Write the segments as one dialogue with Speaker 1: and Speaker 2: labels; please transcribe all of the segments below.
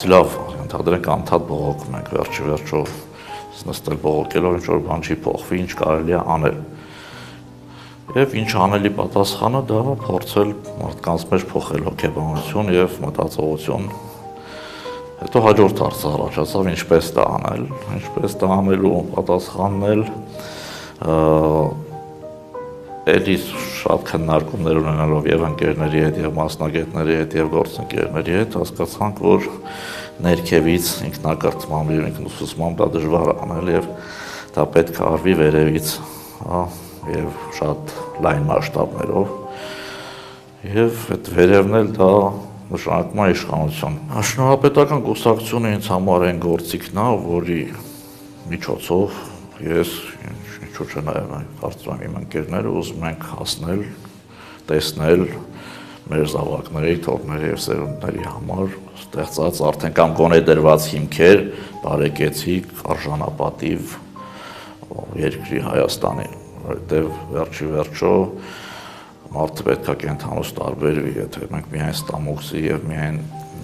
Speaker 1: Լավ, ընդհանրենք անդադ բողոքում ենք, վերջի նստել բողոքելով ինչ-որ բան չի փոխվի, ինչ կարելի է անել։ Եվ ինչ անելի պատասխանը դա փորձել մարդկանց մեջ փոխել հոգեբանություն եւ մտածողություն։ Հետո հաջորդ հարցը առաջացավ ինչպես դա անել, ինչպես դա անելու պատասխանն էլ էլի շատ քննարկումներ ունենալով եւ ընկերների հետ եւ մասնագետների հետ եւ գործընկերների հետ հասկացանք, որ ներքևից ինքնակրթմամբ եւ ինքնուսուցմամբ դա դժվար անել եւ դա պետք է արվի վերևից, եւ շատ լայն մասշտաբներով եւ այդ վերևն էլ դա նշանակում է իշխանություն։ Շնորհապետական կուսակցությունը ինձ համար այն գործիքն է, որի միջոցով ես ինչու՞ չէ նաեւ կարծում եմ իմ ընկերները ուզում ենք հասնել, տեսնել մեր զավակների, թոռների եւ սերունդների համար ստեղծած արդեն կամ գոնե դրված հիմքեր բարեկեցիկ, արժանապատիվ երկրի Հայաստանի, որովհետեւ վերջո մարդը պետք է կենթանուց տարբերվի, եթե մենք միայն ստամոքսի եւ միայն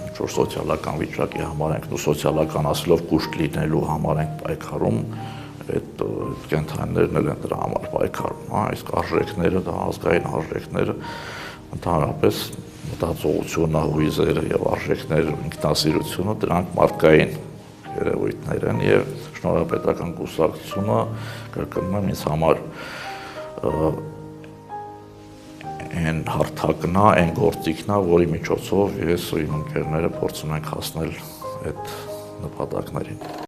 Speaker 1: ինչ-որ սոցիալական վիճակի համար ենք ու սոցիալական ասելով կուշտ լինելու համար ենք պայքարում, այդ կենթանիներն էլ են դրա համար պայքարում, իսկ արժեքները, դա ազգային արժեքները, ընդհանրապես մտածողությունը, հույզերը եւ արժեքները, ինքնասիրությունը դրանք մարդկային երևույթներ են եւ շնորհապետական կուսակցությունը կրկնում եմ ինձ համար այն հարթակն է, այն գործիքն է, որի միջոցով ես ու իմ ընկերները փորձում ենք հասնել այդ նպատակներին։